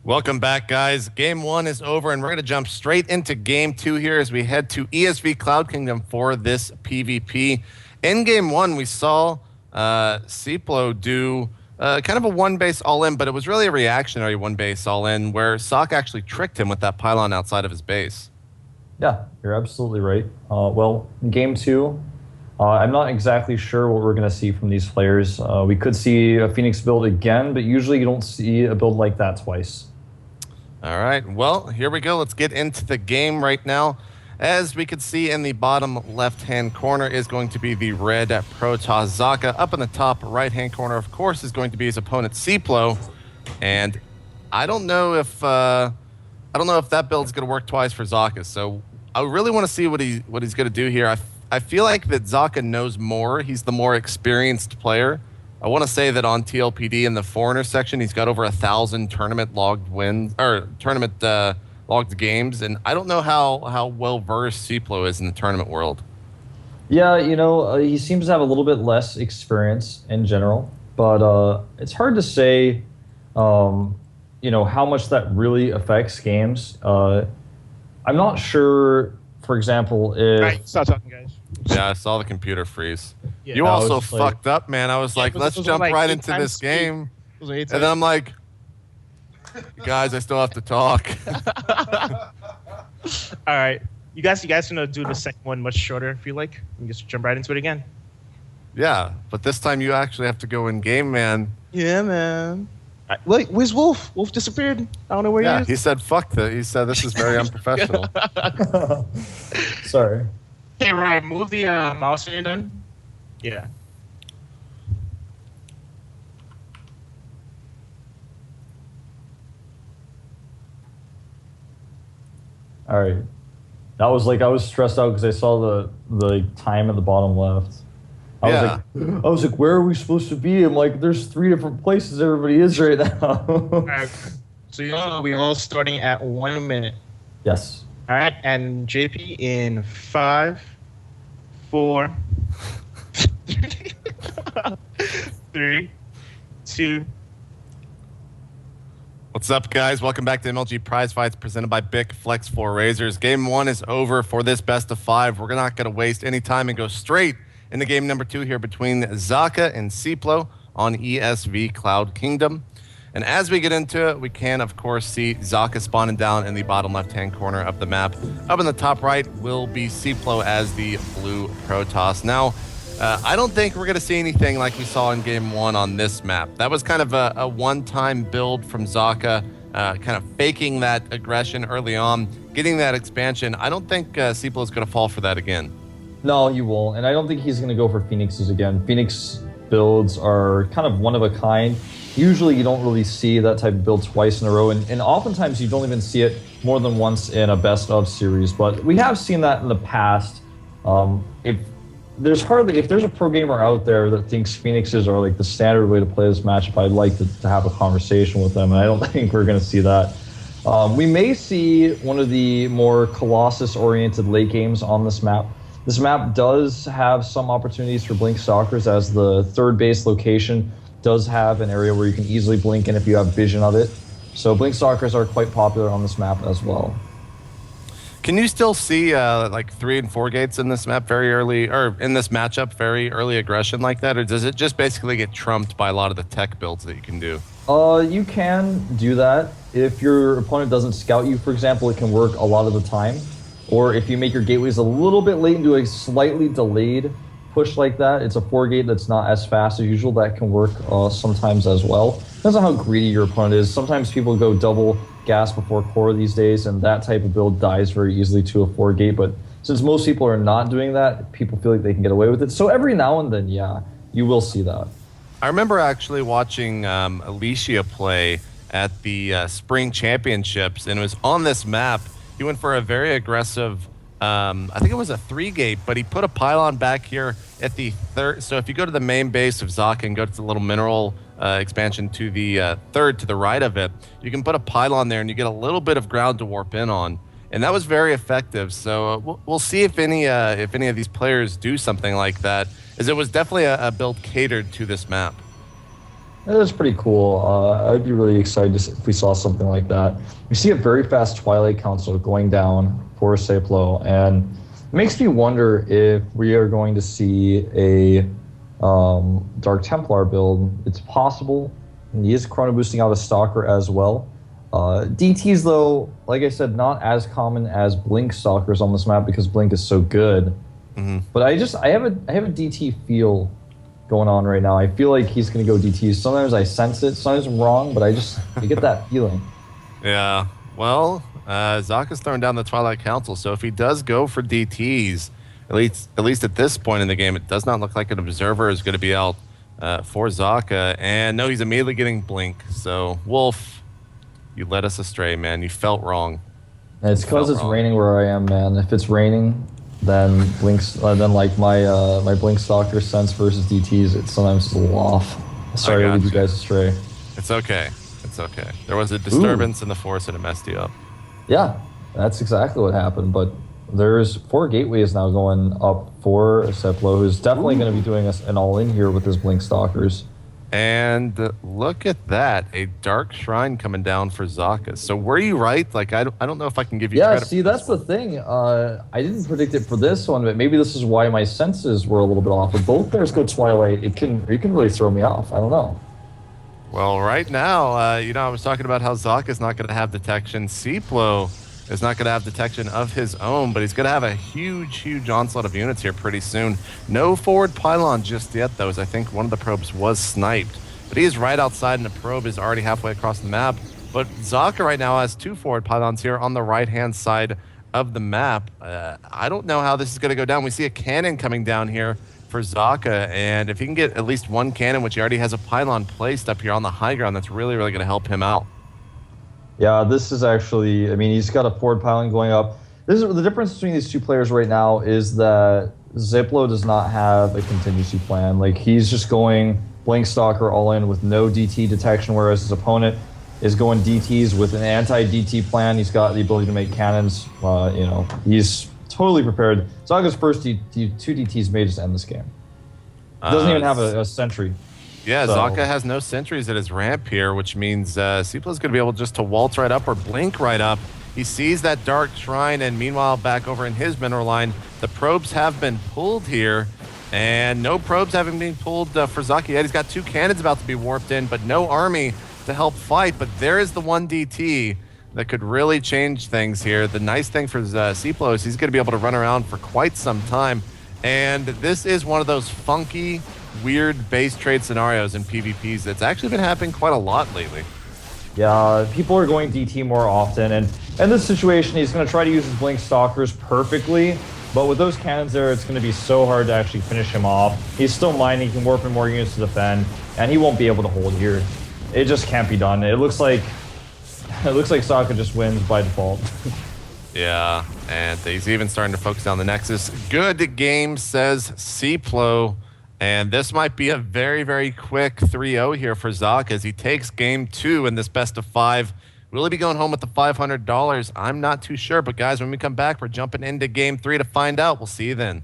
Welcome back, guys. Game 1 is over, and we're going to jump straight into Game 2 here as we head to ESV Cloud Kingdom for this PvP. In Game 1, we saw Seiplo do kind of a one-base all-in, but it was really a reactionary one-base all-in where Socke actually tricked him with that pylon outside of his base. Yeah, you're absolutely right. Well, in Game 2, I'm not exactly sure what we're going to see from these players. We could see a Phoenix build again, but usually you don't see a build like that twice. All right, well, here we go. Let's get into the game right now. As we can see in the bottom left-hand corner is going to be the red Protoss Socke. Up in the top right-hand corner, of course, is going to be his opponent Seiplo. And I don't know if that build's going to work twice for Socke. So I really want to see what he's going to do here. I feel like that Socke knows more. He's the more experienced player. I want to say that on TLPD in the foreigner section, he's got over 1,000 tournament logged wins or tournament logged games, and I don't know how well versed Seiplo is in the tournament world. Yeah, he seems to have a little bit less experience in general, but it's hard to say, how much that really affects games. I'm not sure, for example, if... All right, stop talking, guys. Yeah, I saw the computer freeze. Yeah. You also fucked up, man. I was like, let's jump right into this speed. game. And then I'm like, guys, I still have to talk. All right. You guys gonna do the second one much shorter if you like. You just jump right into it again. Yeah, but this time you actually have to go in game, man. Yeah, man. All right, wait, where's Wolf? Wolf disappeared. I don't know where he is. He said, fuck that. He said, this is very unprofessional. Sorry. Hey, Ryan, move the mouse when you're done. Yeah. All right. That was like I was stressed out because I saw the time at the bottom left. I was like, where are we supposed to be? I'm like, there's 3 different places everybody is right now. All right. So we're all starting at 1 minute. Yes. All right, and JP in 5, 4, 3, 2. What's up, guys? Welcome back to MLG Prizefights presented by BIC Flex4 Razors. Game 1 is over for this best of 5. We're not going to waste any time and go straight into game number 2 here between Socke and Seiplo on ESV Cloud Kingdom. And as we get into it, we can, of course, see Socke spawning down in the bottom left-hand corner of the map. Up in the top right will be Seiplo as the blue Protoss. Now, I don't think we're going to see anything like we saw in Game 1 on this map. That was kind of a one-time build from Socke, kind of faking that aggression early on, getting that expansion. I don't think Seiplo is going to fall for that again. No, you won't. And I don't think he's going to go for Phoenixes again. Phoenix builds are kind of one of a kind. Usually you don't really see that type of build twice in a row, and oftentimes you don't even see it more than once in a best of series, but we have seen that in the past. If there's a pro gamer out there that thinks Phoenixes are like the standard way to play this matchup, I'd like to have a conversation with them, and I don't think we're going to see that. We may see one of the more Colossus-oriented late games on this map. This map does have some opportunities for blink stalkers, as the third base location does have an area where you can easily blink in if you have vision of it. So blink stalkers are quite popular on this map as well. Can you still see like 3 and 4 gates in this map very early, or in this matchup, very early aggression like that? Or does it just basically get trumped by a lot of the tech builds that you can do? You can do that. If your opponent doesn't scout you, for example, it can work a lot of the time. Or if you make your gateways a little bit late and do a slightly delayed push like that, it's a 4 gate that's not as fast as usual. That can work sometimes as well. Depends on how greedy your opponent is. Sometimes people go double gas before core these days, and that type of build dies very easily to a 4 gate. But since most people are not doing that, people feel like they can get away with it. So every now and then, yeah, you will see that. I remember actually watching Alicia play at the Spring Championships, and it was on this map. He went for a very aggressive, I think it was a 3 gate, but he put a pylon back here at the third. So if you go to the main base of Socke and go to the little mineral expansion to the third to the right of it, you can put a pylon there and you get a little bit of ground to warp in on. And that was very effective. So we'll see if any of these players do something like that, as it was definitely a build catered to this map. That is pretty cool. I'd be really excited if we saw something like that. We see a very fast Twilight Council going down for Seiplo, and it makes me wonder if we are going to see a Dark Templar build. It's possible. And he is chrono boosting out a Stalker as well. DTs, though, like I said, not as common as Blink Stalkers on this map because Blink is so good. But I have a DT feel going on right now. I feel like he's going to go DTs. Sometimes I sense it. Sometimes I'm wrong, but I get that feeling. Yeah. Well, Socke's throwing down the Twilight Council, so if he does go for DTs, at least at this point in the game, it does not look like an Observer is going to be out for Socke. And no, he's immediately getting Blink. So, Wolf, you led us astray, man. You felt wrong. It's because it's raining where I am, man. If it's raining, then like my Blink Stalker sense versus DTs, it's sometimes a little off. Sorry to lead you guys astray. It's okay. It's okay. There was a disturbance in the force and it messed you up. Yeah, that's exactly what happened. But there's 4 gateways now going up for Seiplo, who's definitely going to be doing an all-in here with his Blink Stalkers. And look at that, a Dark Shrine coming down for Socke. So were you right? Like, I don't know if I can give you credit. Yeah, see, that's the thing. I didn't predict it for this one, but maybe this is why my senses were a little bit off. If both players go Twilight, it can really throw me off. I don't know. Well, right now, I was talking about how Socke is not going to have detection. Seiplo is not going to have detection of his own, but he's going to have a huge onslaught of units here pretty soon. No forward pylon just yet, though, as I think one of the probes was sniped. But he is right outside, and the probe is already halfway across the map. But Socke right now has 2 forward pylons here on the right-hand side of the map. I don't know how this is going to go down. We see a cannon coming down here for Socke, and if he can get at least 1 cannon, which he already has a pylon placed up here on the high ground, that's really going to help him out. Yeah, this is actually, I mean, he's got a forward pylon going up. The difference between these 2 players right now is that Seiplo does not have a contingency plan. Like, he's just going Blink Stalker all in with no DT detection, whereas his opponent is going DTs with an anti-DT plan. He's got the ability to make cannons. He's totally prepared. Socke's first 2 DTs may just end this game. He doesn't even have a sentry. Yeah, so Socke has no sentries at his ramp here, which means Seiplo's going to be able just to waltz right up or blink right up. He sees that Dark Shrine, and meanwhile, back over in his mineral line, the probes have been pulled here, and no probes haven't been pulled for Socke yet. He's got 2 cannons about to be warped in, but no army to help fight. But there is the 1 DT that could really change things here. The nice thing for Seiplo is he's going to be able to run around for quite some time, and this is one of those funky, weird base trade scenarios in PvPs that's actually been happening quite a lot lately. Yeah, people are going DT more often, and in this situation, he's going to try to use his Blink Stalkers perfectly, but with those cannons there, it's going to be so hard to actually finish him off. He's still mining, he can warp in more units to defend, and he won't be able to hold here. It just can't be done. It looks like Socke just wins by default. Yeah, and he's even starting to focus on the Nexus. Good game, says Seiplo. And this might be a very quick 3-0 here for Socke as he takes game 2 in this best of 5. Will he be going home with the $500? I'm not too sure. But guys, when we come back, we're jumping into game 3 to find out. We'll see you then.